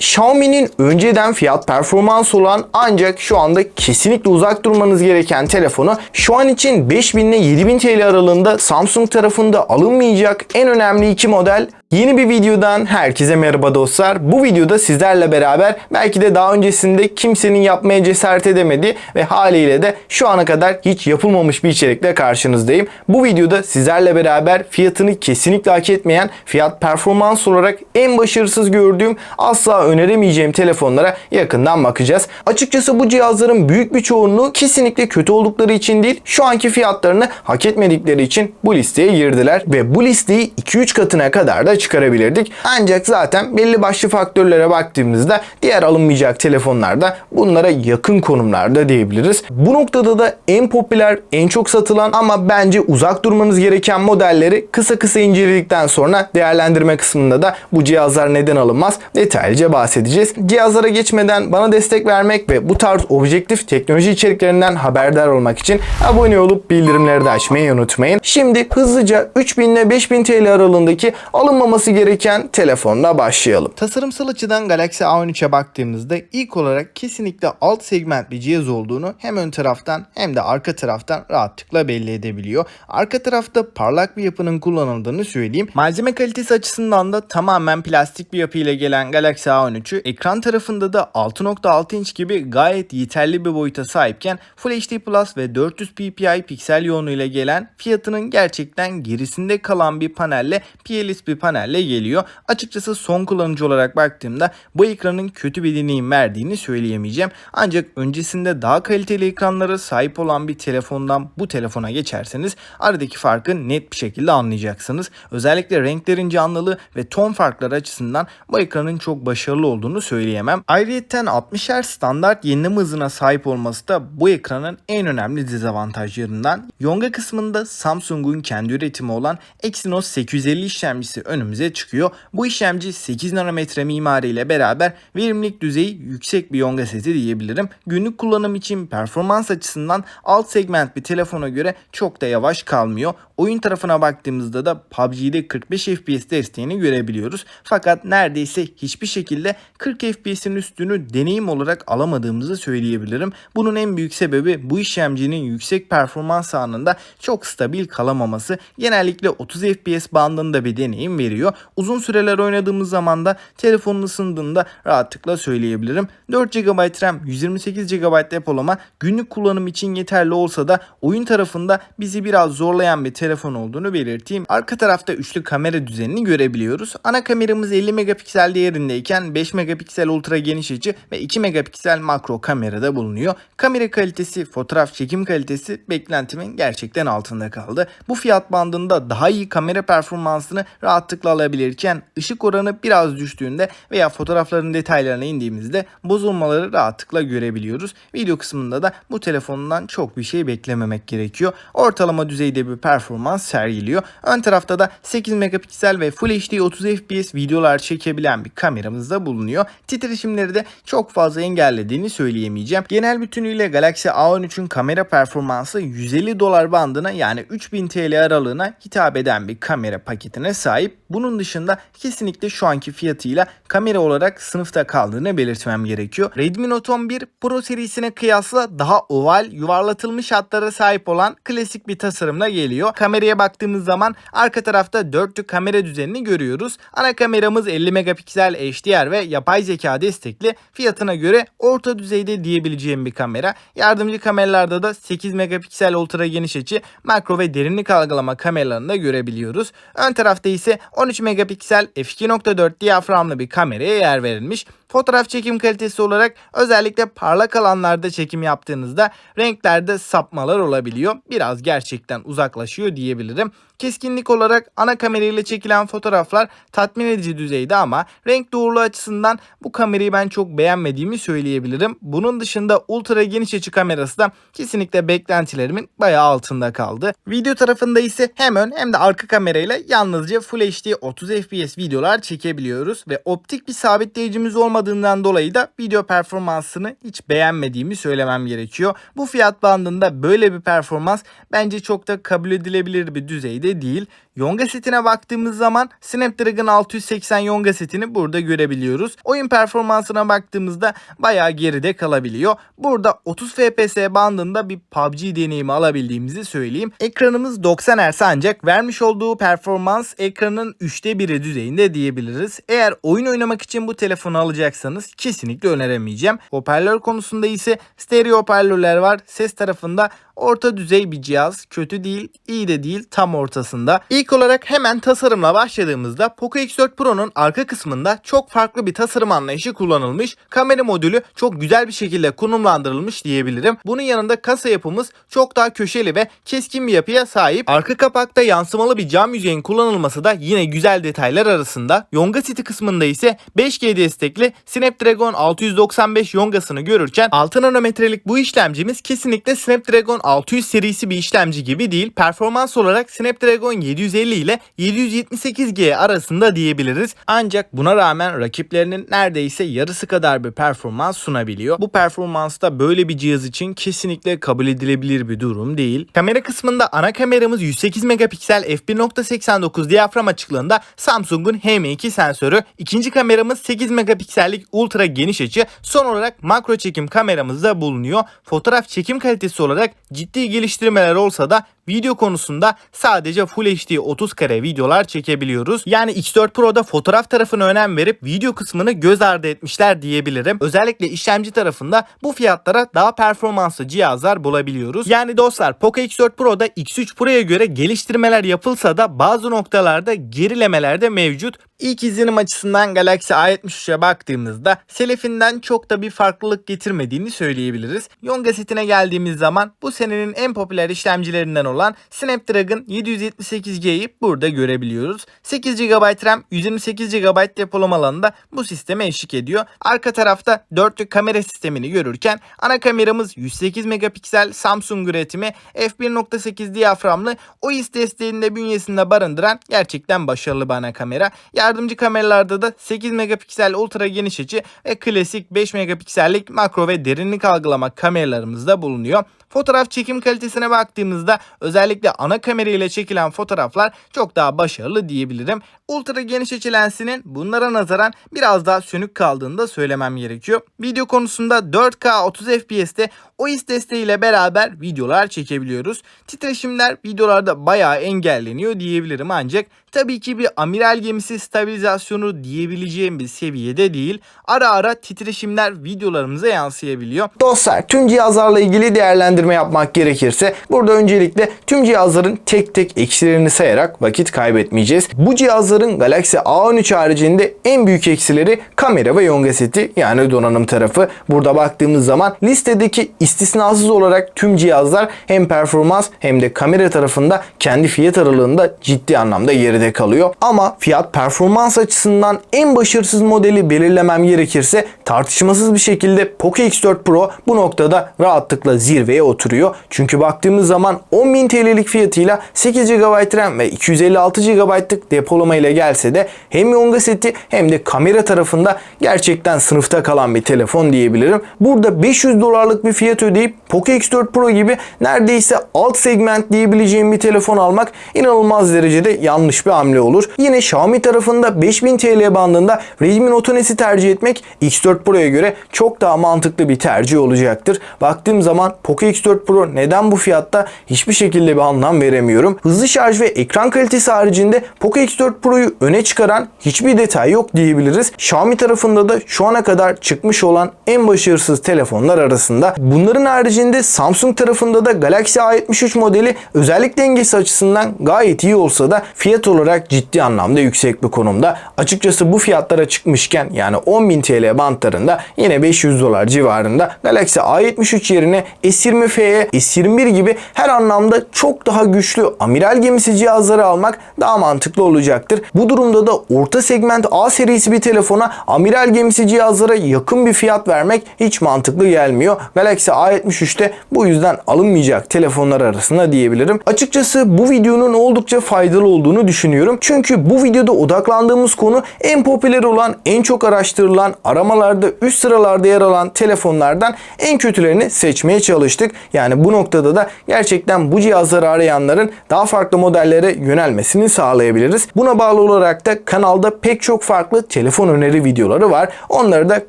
Xiaomi'nin önceden fiyat performans olan ancak şu anda kesinlikle uzak durmanız gereken telefonu şu an için 5000 ile 7000 TL aralığında Samsung tarafında alınmayacak en önemli iki model. Yeni bir videodan herkese merhaba dostlar. Bu videoda sizlerle beraber belki de daha öncesinde kimsenin yapmaya cesaret edemediği ve haliyle de şu ana kadar hiç yapılmamış bir içerikle karşınızdayım. Bu videoda sizlerle beraber fiyatını kesinlikle hak etmeyen, fiyat performans olarak en başarısız gördüğüm, asla öneremeyeceğim telefonlara yakından bakacağız. Açıkçası bu cihazların büyük bir çoğunluğu kesinlikle kötü oldukları için değil, şu anki fiyatlarını hak etmedikleri için bu listeye girdiler ve bu listeyi 2-3 katına kadar da çıkarabilirdik. Ancak zaten belli başlı faktörlere baktığımızda diğer alınmayacak telefonlarda bunlara yakın konumlarda diyebiliriz. Bu noktada da en popüler, en çok satılan ama bence uzak durmanız gereken modelleri kısa kısa inceledikten sonra değerlendirme kısmında da bu cihazlar neden alınmaz detaylıca bahsedeceğiz. Cihazlara geçmeden bana destek vermek ve bu tarz objektif teknoloji içeriklerinden haberdar olmak için abone olup bildirimleri de açmayı unutmayın. Şimdi hızlıca 3000 ile 5000 TL aralığındaki alınmaması gereken telefonla başlayalım. Tasarımsal açıdan Galaxy A13'e baktığımızda ilk olarak kesinlikle alt segment bir cihaz olduğunu hem ön taraftan hem de arka taraftan rahatlıkla belli edebiliyor. Arka tarafta parlak bir yapının kullanıldığını söyleyeyim. Malzeme kalitesi açısından da tamamen plastik bir yapıyla gelen Galaxy A13'ü ekran tarafında da 6.6 inç gibi gayet yeterli bir boyuta sahipken Full HD Plus ve 400 ppi piksel yoğunluğuyla gelen fiyatının gerçekten gerisinde kalan bir panelle, PLS bir panelle geliyor. Açıkçası son kullanıcı olarak baktığımda bu ekranın kötü bir deneyim verdiğini söyleyemeyeceğim. Ancak öncesinde daha kaliteli ekranlara sahip olan bir telefondan bu telefona geçerseniz aradaki farkı net bir şekilde anlayacaksınız. Özellikle renklerin canlılığı ve ton farkları açısından bu ekranın çok başarılı olduğunu söyleyemem. Ayrıyeten 60 Hz standart yenileme hızına sahip olması da bu ekranın en önemli dezavantajlarından. Yonga kısmında Samsung'un kendi üretimi olan Exynos 850 işlemcisi önümüze çıkıyor. Bu işlemci 8 nanometre mimari ile beraber verimlilik düzeyi yüksek bir Yonga seti diyebilirim. Günlük kullanım için performans açısından alt segment bir telefona göre çok da yavaş kalmıyor. Oyun tarafına baktığımızda da PUBG'de 45 FPS desteğini görebiliyoruz. Fakat neredeyse hiçbir şekilde 40 FPS'in üstünü deneyim olarak alamadığımızı söyleyebilirim. Bunun en büyük sebebi bu işlemcinin yüksek performans anında çok stabil kalamaması. Genellikle 30 FPS bandında bir deneyim veriyor. Uzun süreler oynadığımız zaman da telefonun ısındığında rahatlıkla söyleyebilirim. 4 GB RAM, 128 GB depolama günlük kullanım için yeterli olsa da oyun tarafında bizi biraz zorlayan bir telefon olduğunu belirteyim. Arka tarafta üçlü kamera düzenini görebiliyoruz. Ana kameramız 50 megapiksel değerindeyken 5 megapiksel ultra geniş açı ve 2 megapiksel makro kamerada bulunuyor. Kamera kalitesi, fotoğraf çekim kalitesi beklentimin gerçekten altında kaldı. Bu fiyat bandında daha iyi kamera performansını rahatlıkla alabilirken ışık oranı biraz düştüğünde veya fotoğrafların detaylarına indiğimizde bozulmaları rahatlıkla görebiliyoruz. Video kısmında da bu telefondan çok bir şey beklememek gerekiyor. Ortalama düzeyde bir performans sergiliyor. Ön tarafta da 8 megapiksel ve Full HD 30 FPS videolar çekebilen bir kameramız da bulunuyor. Titreşimleri de çok fazla engellediğini söyleyemeyeceğim. Genel bütünüyle Galaxy A13'ün kamera performansı $150 bandına yani 3000 TL aralığına hitap eden bir kamera paketine sahip. Bunun dışında kesinlikle şu anki fiyatıyla kamera olarak sınıfta kaldığını belirtmem gerekiyor. Redmi Note 11 Pro serisine kıyasla daha oval, yuvarlatılmış hatlara sahip olan klasik bir tasarımla geliyor. Kameraya baktığımız zaman arka tarafta dörtlü kamera düzenini görüyoruz. Ana kameramız 50 megapiksel HDR ve yapay zeka destekli. Fiyatına göre orta düzeyde diyebileceğim bir kamera. Yardımcı kameralarda da 8 megapiksel ultra geniş açı, makro ve derinlik algılama kameralarını da görebiliyoruz. Ön tarafta ise 13 megapiksel f2.4 diyaframlı bir kameraya yer verilmiş. Fotoğraf çekim kalitesi olarak özellikle parlak alanlarda çekim yaptığınızda renklerde sapmalar olabiliyor. Biraz gerçekten uzaklaşıyor diyebilirim. Keskinlik olarak ana kamerayla çekilen fotoğraflar tatmin edici düzeyde ama renk doğruluğu açısından bu kamerayı ben çok beğenmediğimi söyleyebilirim. Bunun dışında ultra geniş açı kamerası da kesinlikle beklentilerimin bayağı altında kaldı. Video tarafında ise hem ön hem de arka kamerayla yalnızca Full HD 30 FPS videolar çekebiliyoruz ve optik bir sabitleyicimiz olmadığından dolayı da video performansını hiç beğenmediğimi söylemem gerekiyor. Bu fiyat bandında böyle bir performans bence çok da kabul edilebilir bir düzeyde değil. Yonga setine baktığımız zaman Snapdragon 680 Yonga setini burada görebiliyoruz. Oyun performansına baktığımızda bayağı geride kalabiliyor. Burada 30 FPS bandında bir PUBG deneyimi alabildiğimizi söyleyeyim. Ekranımız 90 Hz ancak vermiş olduğu performans ekranın 3'te 1'i düzeyinde diyebiliriz. Eğer oyun oynamak için bu telefonu alacaksanız kesinlikle öneremeyeceğim. Hoparlör konusunda ise stereo hoparlörler var. Ses tarafında orta düzey bir cihaz. Kötü değil, iyi de değil, tam ortasında. İlk olarak hemen tasarımla başladığımızda Poco X4 Pro'nun arka kısmında çok farklı bir tasarım anlayışı kullanılmış. Kamera modülü çok güzel bir şekilde konumlandırılmış diyebilirim. Bunun yanında kasa yapımız çok daha köşeli ve keskin bir yapıya sahip. Arka kapakta yansımalı bir cam yüzeyin kullanılması da yine güzel detaylar arasında. Yonga seti kısmında ise 5G destekli Snapdragon 695 Yongasını görürken 6 nanometrelik bu işlemcimiz kesinlikle Snapdragon 600 serisi bir işlemci gibi değil. Performans olarak Snapdragon 750 ile 778G arasında diyebiliriz. Ancak buna rağmen rakiplerinin neredeyse yarısı kadar bir performans sunabiliyor. Bu performansta böyle bir cihaz için kesinlikle kabul edilebilir bir durum değil. Kamera kısmında ana kameramız 108 megapiksel f1.89 diyafram açıklığında Samsung'un HM2 sensörü. İkinci kameramız 8 megapiksellik ultra geniş açı. Son olarak makro çekim kameramız da bulunuyor. Fotoğraf çekim kalitesi olarak ciddi geliştirmeler olsa da video konusunda sadece Full HD 30 kare videolar çekebiliyoruz. Yani X4 Pro'da fotoğraf tarafına önem verip video kısmını göz ardı etmişler diyebilirim. Özellikle işlemci tarafında bu fiyatlara daha performanslı cihazlar bulabiliyoruz. Yani dostlar, Poco X4 Pro'da X3 Pro'ya göre geliştirmeler yapılsa da bazı noktalarda gerilemeler de mevcut. İlk izlenim açısından Galaxy A73'e baktığımızda Selefinden çok da bir farklılık getirmediğini söyleyebiliriz. Yonga setine geldiğimiz zaman bu senenin en popüler işlemcilerinden olan Snapdragon 778G'yi burada görebiliyoruz. 8 GB RAM, 128 GB depolama alanında bu sisteme eşlik ediyor. Arka tarafta dörtlü kamera sistemini görürken ana kameramız 108 megapiksel Samsung üretimi f1.8 diyaframlı, OIS desteğini de bünyesinde barındıran gerçekten başarılı bir ana kamera. Yardımcı kameralarda da 8 megapiksel ultra geniş açı ve klasik 5 megapiksellik makro ve derinlik algılama kameralarımız da bulunuyor. Fotoğraf çekim kalitesine baktığımızda özellikle ana kamera ile çekilen fotoğraflar çok daha başarılı diyebilirim. Ultra geniş açı lensinin bunlara nazaran biraz daha sönük kaldığını da söylemem gerekiyor. Video konusunda 4K 30 FPS'te OIS desteğiyle beraber videolar çekebiliyoruz. Titreşimler videolarda bayağı engelleniyor diyebilirim, ancak tabii ki bir amiral gemisi stabilizasyonu diyebileceğim bir seviyede değil. Ara ara titreşimler videolarımıza yansıyabiliyor. Dostlar, tüm cihazlarla ilgili değerlendirme yapmak gerekirse burada öncelikle tüm cihazların tek tek eksilerini sayarak vakit kaybetmeyeceğiz. Bu cihazların Galaxy A13 haricinde en büyük eksileri kamera ve Yonga seti, yani donanım tarafı. Burada baktığımız zaman listedeki istisnasız olarak tüm cihazlar hem performans hem de kamera tarafında kendi fiyat aralığında ciddi anlamda geride kalıyor. Ama fiyat performans açısından en başarısız modeli belirlemem gerekirse tartışmasız bir şekilde Poco X4 Pro bu noktada rahatlıkla zirveye oturuyor. Çünkü baktığımız zaman 10.000 TL'lik fiyatıyla 8 GB RAM ve 256 GB'lık depolama ile gelse de hem Yonga seti hem de kamera tarafında gerçekten sınıfta kalan bir telefon diyebilirim. Burada 500 dolarlık bir fiyat ödeyip Poco X4 Pro gibi neredeyse alt segment diyebileceğim bir telefon almak inanılmaz derecede yanlış bir hamle olur. Yine Xiaomi tarafında 5000 TL bandında Redmi Note S'i tercih etmek X4 Pro'ya göre çok daha mantıklı bir tercih olacaktır. Baktığım zaman Poco X4 Pro neden bu fiyatta, hiçbir şekilde bir anlam veremiyorum. Hızlı şarj ve ekran kalitesi haricinde Poco X4 Pro'yu öne çıkaran hiçbir detay yok diyebiliriz. Xiaomi tarafında da şu ana kadar çıkmış olan en başarısız telefonlar arasında. Bunların haricinde Samsung tarafında da Galaxy A73 modeli özellik dengesi açısından gayet iyi olsa da fiyat olarak ciddi anlamda yüksek bir konumda. Açıkçası bu fiyatlara çıkmışken, yani 10.000 TL bantlarında, yine 500 dolar civarında Galaxy A73 yerine S20 FE, S21 gibi her anlamda çok daha güçlü amiral gemisi cihazları almak daha mantıklı olacaktır. Bu durumda da orta segment A serisi bir telefona amiral gemisi cihazlara yakın bir fiyat vermek hiç mantıklı gelmiyor. Galaxy A73'te bu yüzden alınmayacak telefonlar arasında diyebilirim. Açıkçası bu videonun oldukça faydalı olduğunu düşünüyorum. düşünüyorum. Çünkü bu videoda odaklandığımız konu en popüler olan, en çok araştırılan, aramalarda üst sıralarda yer alan telefonlardan en kötülerini seçmeye çalıştık. Yani bu noktada da gerçekten bu cihazları arayanların daha farklı modellere yönelmesini sağlayabiliriz. Buna bağlı olarak da kanalda pek çok farklı telefon öneri videoları var. Onları da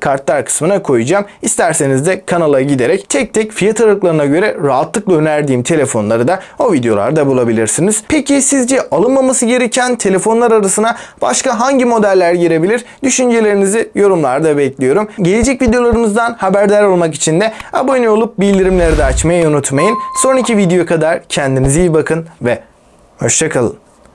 kartlar kısmına koyacağım. İsterseniz de kanala giderek tek tek fiyat aralıklarına göre rahatlıkla önerdiğim telefonları da o videolarda bulabilirsiniz. Peki sizce alınmaması gereken telefonlar arasına başka hangi modeller girebilir? Düşüncelerinizi yorumlarda bekliyorum. Gelecek videolarımızdan haberdar olmak için de abone olup bildirimleri de açmayı unutmayın. Sonraki videoya kadar kendinize iyi bakın ve hoşça kalın.